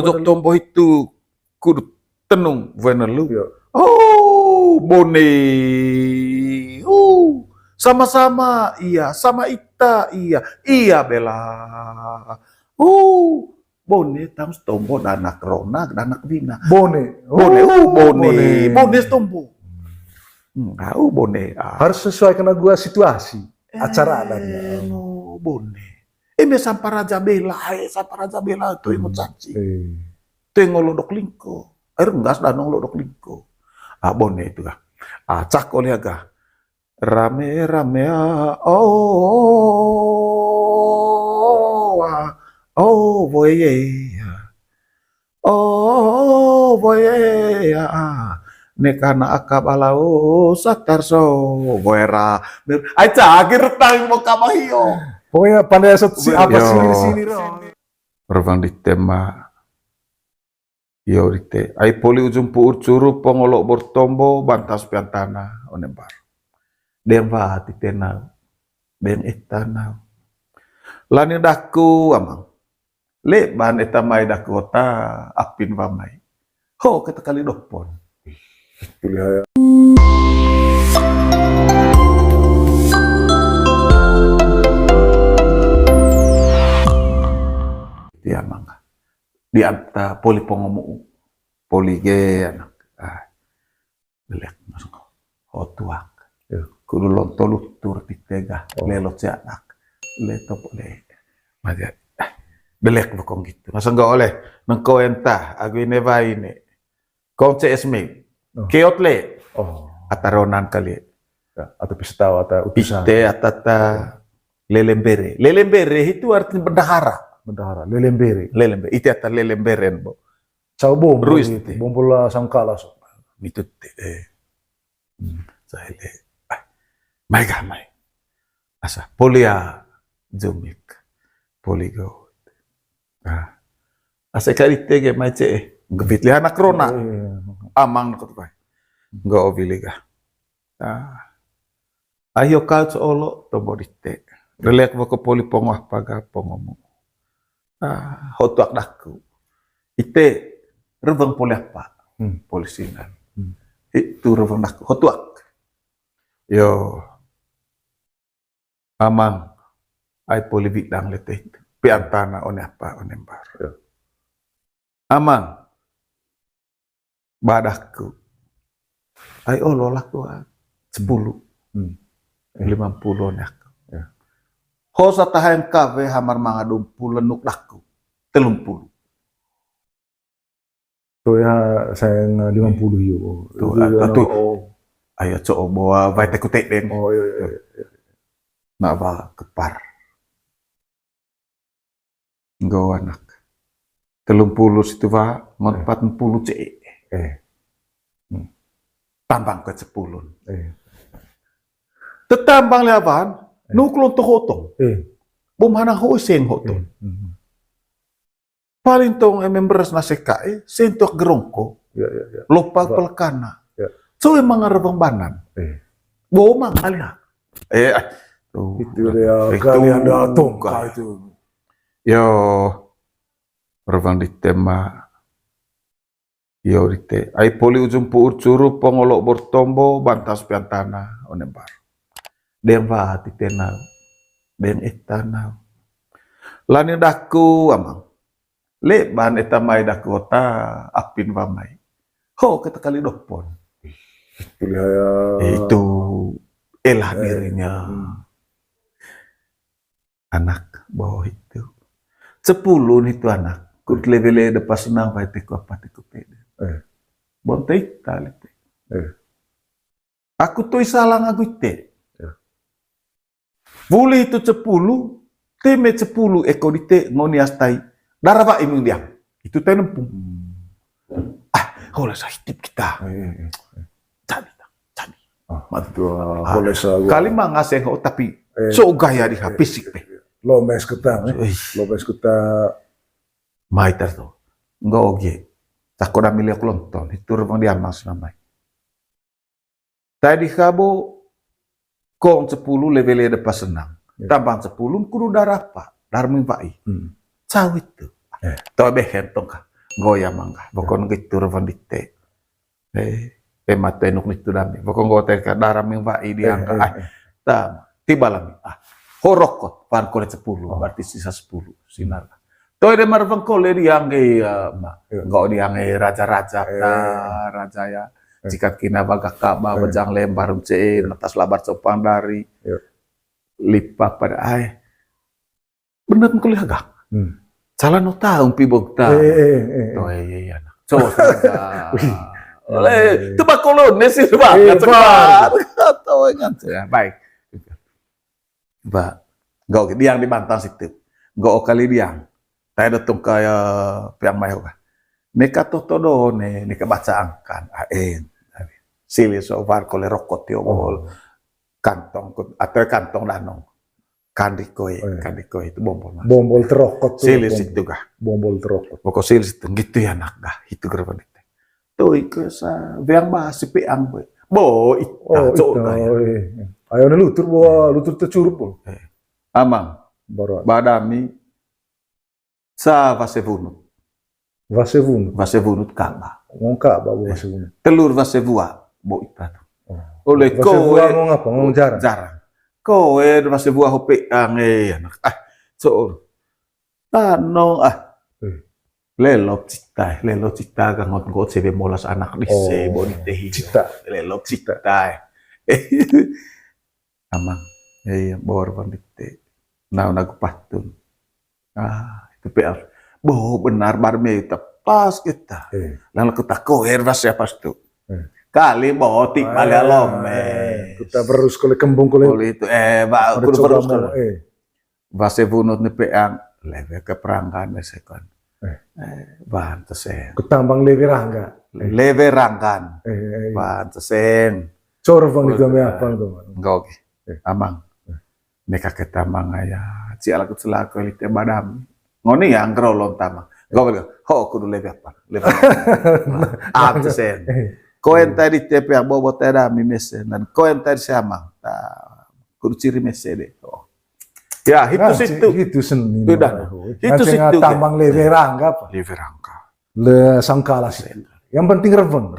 Pojok tombo itu kudu tenung venelu. Iya. Oh, bone. Sama-sama iya, sama Ita iya. Iya Bella. Bone tam tombo danak rona, danak bina. Bone. Bone tombo. Bone. Harus sesuai kena gua situasi. Acara adatnya. Bone. Eme Samparaja Bela itu yang mencaci. Tengok lodok lingko. Air gas danong lodok lingko. Bone itu kah. Cak oleh agak. Rame boye nekana akabalau satarso boera. Ai cagir tang mo kamahio. Pokoknya pandai apa sini Revang di tema yo dite. Ai poli ujung puur curu pongolok bortombo bantas piantana onembar. Deng vati tenau. Deng etanau. Lani daku amang. Le ban etamai dakota apin vamai. Ho kata kali dopon. Pilih dia mangga di anta poli pongomu poli ge anak belek masuk hotuak kudu lonto lutur pitega lelot si anak leto boleh maja belek bokong gitu masa enggak oleh nengko entah aku ini ini kau CSM keot le ataronan kali atau pistau atau utusan piste atata lelembere itu artinya bendahara lelembere itu atas lelemberen bo cau bom ruis bom bola sangkala itu saya mai asa polia jumik poligo asa kali tege mai ce gebit lihat anak rona amang kot pai enggak obiliga ayo kau olo tobo dite relek ko poli pongah paga pongomu hotuak daku ite reveng poli apa polisinan itu reveng daku hotuak yo amang ai poli bidang lete piantana one apa onembar amang badaku ai olo laku 10 50 nek hosa tahan kafe hamar mangadum pulenuk daku 30. Tuh ya sayang 50 yo. Tuh ayo coba bae teku den. Iya. Nak ba kepar. Nggo anak. 30 situ ba ngon 40 cek. Tambang ke 10. Tetambang leaban nuklon to hotong. Bom hana ho seng hotong. Paling tong members na sekae sentok gerongko. Ya. Lupa pelkana. Ya. So emang ngarepang banan. Bomang alia. Itu dia kalian datang itu. Yo revang di tema yo dite. Ai poli ujung puur curu pongolok bortombo bantas piantana onembar. Deng vati tenau, deng etanau. Lani daku amang. Le ban etamai dakota apin vamai. Ho kata kali dopon. Itu elah dirinya. Anak bawah itu. 10 itu anak. Kut levele depan senang vai teku apa teku pede. Bontai tali. Aku tuh salang aku te. Boleh itu 10, teme 10 eko dite ngoni astai. Daraba imung diam. Itu tenempung. Hola sahitip kita. Cani. Boleh sa. Kali mah ngasih kau tapi so gaya di fisik pe. Lomes kita. Mai terto. Enggak oge. Takora milia kulonton. Itu rumah dia mas namai. Tadi kabo kong 10 level depan senang. Tambang 10 kudu darapa. Darmi pai. Cawit tu. Tahu behen tong ka. goya mangga. Bokon gitu revandite. Mata enuk nitu dami. Bokon gote ka daram yang vai diangka. Tiba lami. Horokot pan kole 10 berarti sisa 10 sinar. Toy de marvang kole diangge go diangge raja-raja raja ya. Jika kina bagak kaba bajang lembar cein atas labar sopang dari lipat pada bener kole agak. Salah no tahu pibog ta. Toy ya. Oleh itu kolones sih banget sekarang. Baik. Ba, gak diang di bantal situ. Gak kali diang. Saya datang kaya piang mayo ka. Neka totodo neka baca angkan. Sili so var kole rokot yo bol. Kantong atau kantong danong. Kandikoy itu bombol. Bombol terokot. Sili situ kah. Bombol terokot. Pokok sili situ gitu ya nak dah. Itu gerban itu. Tuh ke sa biang bahas piang boy. Bo itu ayo lutur lutur tercurup bol. Amang. Baru Badami sa vasevunut. Vasevunut kaba. Ngong kaba bo vasevunut. Telur vasevua bo itu. Oleh ko ngong apa? Ngong jarang. Jarang. Ko vasevua hope anak. So tano lelop cita kan ngot sebe molas anak dise boni tehi cita lelop cita amang bor pandite nau nagu patun itu PR bo benar barme pas kita lalu kita koher vas ya pas tu kali botik balik lome kita berus kole kembung kole itu kudu berus vase bunut ni peang leve ke perangkan mesekon Bantesen. Ketambang leve rangga. Leve rangkan. Bantesen. Cor bang itu apa tuh? Enggak oke. Amang. Neka ketambang aya. Ciala kecela ko lite badam. Ngoni yang grolon tamang. Enggak ho kudu leve apa? Leve. Bantesen. Koen tadi tepe yang bobot ada mimesen dan koen tadi samang. Kudu ciri mesede. Ya, itu seni. Itu situ. Tambang leve rangga apa? Leve rangga. Le sangkala sih. Yang penting reveng.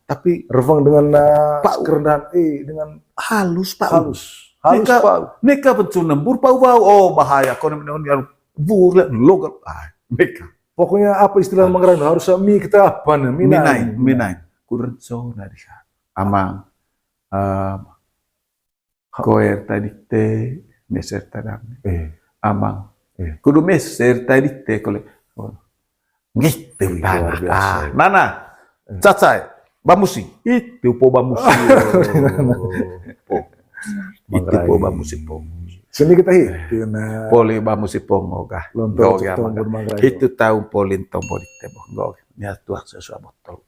Tapi reveng dengan kerendahan dengan halus Pak. Halus Pak. Neka betul nembur Pak. Bahaya kau yang bur logat. Neka. Pokoknya apa istilah Manggarai harus kita apa nih? Minai. Kurang zona dia. Amang. Koer tadi teh. Meser tadam, amang, kudu meser tadi teh kole, gitu nana, cacai, bamusi, itu po bamusi, itu po bamusi po, sini kita itu poli bamusi po ngogah, itu tahu polin tombol teh ngogah, niat tuak sesuatu botol,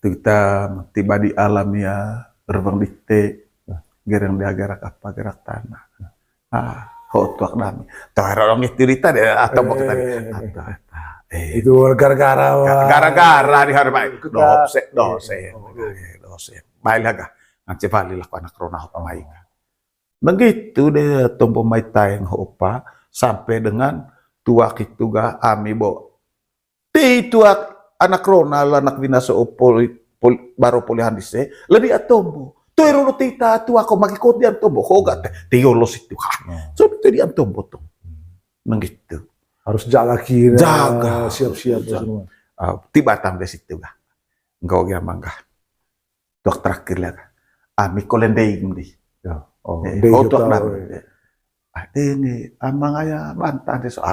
kita tiba di alam ya, terbang di teh. Gerang dia gerak apa gerak tanah. Tuak dami. Tahu orang itu dita deh atau mau kita itu gara-gara di hari baik. Dosen. Baik laga. Nanti balik lah anak rona hopa mai. Begitu deh tombo mai tayang hopa sampai dengan tuak itu ga ami bo. Ti tuak anak rona anak binasa baru polihan dise lebih atombo. Tuh rolo tita tu ako makikot diyan tombo hoga teolos itu so itu diyan tombo tuh begitu harus jaga siap-siap semua tiba tambah situ ga enggak ya mangga tuak terakhir lah ami kolendei di tuak ini amang aya bantah de so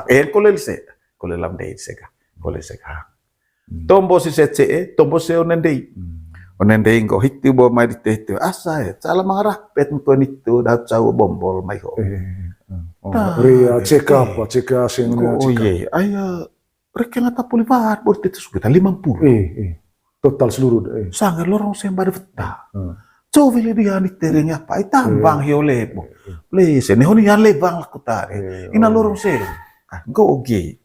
kolelam dei sega tombo si sece tombo se onendei onendei ko hitu bo mai di teh asa ya cala mangarah pet ko nitu da cau bombol mai ho ria ceka sing ye aya rek ngata pulivat bor itu sudah 50 total seluruh sangar lorong sembar veta coba dia ni terenya apa tambang hiole bo please ne honi yan lebang aku tare ina lorong se go oge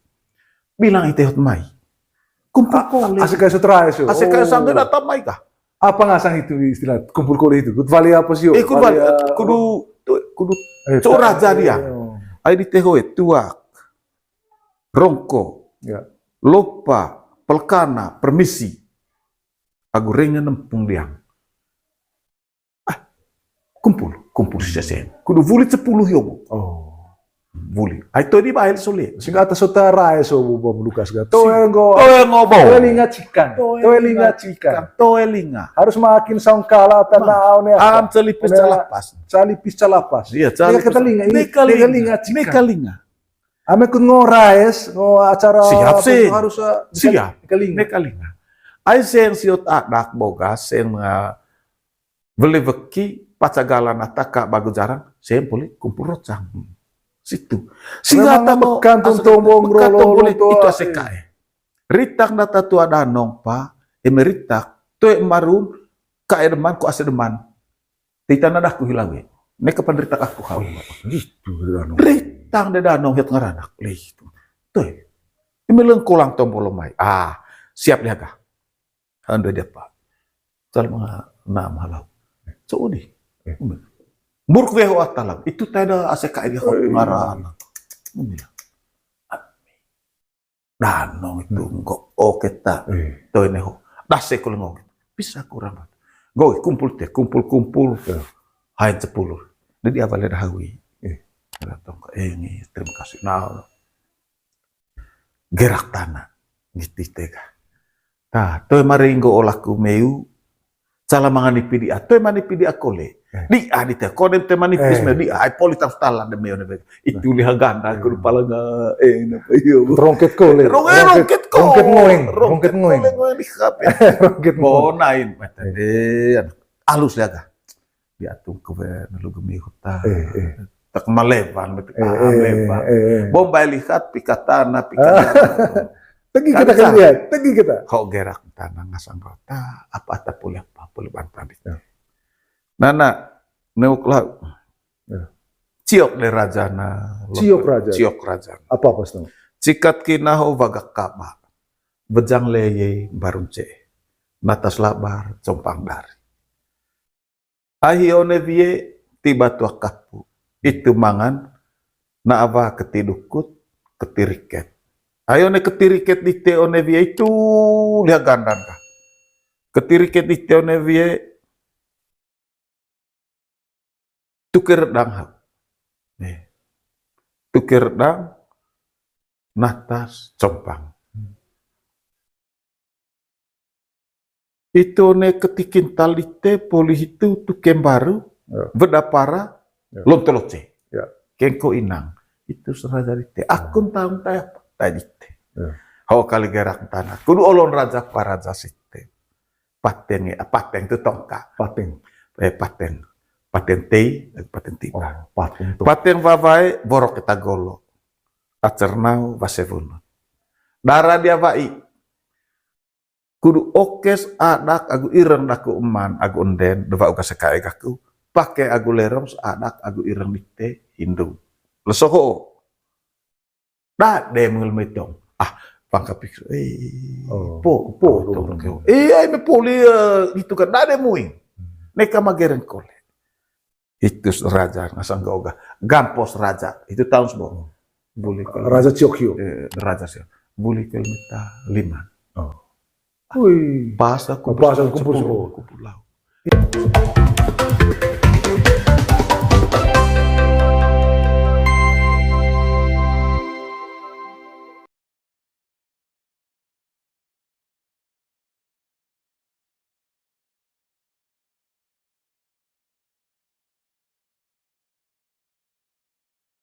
bilang itu mai kumpul kole asik kayak setra itu asik kayak sangga datang mai kah apa ngasang itu istilah kumpul kole itu vali apa sih kudu raja dia ai di teho tuak rongko ya lupa, pelkana, permisi. Aku rengen nempung liang. Kumpul sesen. Kudu vulit 10 yobo. Vulit. Ai to di bahel sulit. Sing atas utara so Bom Lukas ga. Toengo linga cikan. Toelinga. Harus makin sangkala tanah ne. Am celipis calapas. Calipis calapas. Iya, Nekalinga. Ame kun ngoraes, ngo acara harus siap. Nekalinga. Ai sen siot adak boga sen beli beki pacagalan ataka bagu jarang sen boleh kumpul rocang. Situ. Sehingga tamu kantung tombong boleh itu asekae. Ritak data tua danong pa, emeritak tu marun ka edeman ku asedeman. Tita nadah ku hilange. Ne kapan ritak aku hau. Gitu danong. Ritak de danong het ngaranak leh itu. Tu. Imeleng kulang tombol mai. Siap liaga. Anda dia pak. Sal mga naam halau. Saudi. Murk weho atalang. Itu tada aseka dia ngaranak. Danong itu kok oke ta. Toy neho. Dase ko ngong. Bisa kurang. Go kumpul. Hai 10. Jadi apa le hawi. Datang ke ini terima kasih. Nah. Gerak tanah. Gitu tega. Nah, toy maringgo olaku meu. Salah mangani pidi toy mani pidi akole. Di adita kodem te manipis me di ai politan stala de meu ne. Itu liha ganda ku pala nga napa yo. Rongket kole. Rongket ngoeng. Di kape. Rongket monain mata de alus liaga. Diatung ke nalu gemi huta. Tak malevan betul. Malevan. Bombay lihat pikatana. Tegi kita lihat. Kau gerak tanah ngasang rota apa boleh bantan. Nana neuklah ciok le rajana. Ciok raja. Apa tuh? Cikat kinaho vagak kaba. Bejang leye barunce. Natas labar compang dari. Ahione vie tiba tua kapu. Itu mangan na ava ketidukut ketiriket. Ayo ne ketiriket di teone vie itu lihat gandan kah. Ketiriket di teone vie tukir dang. Tukir dang natas compang. Itu ne ketikin talite poli itu tukem baru vedapara lontoloce. Kengko inang itu serajari akun tahun tadi Hau kali gerak tanah. Kudu olon raja paraja sitte. Paten itu tongka. Paten tei, paten tiba. Paten vavai borok kita golo. Acernau vasevun. Darah dia vai. Kudu okes adak agu ireng daku eman agu onden deva uga sekae gaku. Pakai agu lerong adak agu ireng dikte Hindu. Lesoho. Dah demul metong. Pangka pikir. Ai me poli itu kan dah demuing. Neka mageren kole. Itu raja ngasang goga. Gampos raja. Itu tahun sebelum. Raja Ciokyo. Raja Ciokyo. Buli kilometer 5. Wih. Pas aku kumpul lau.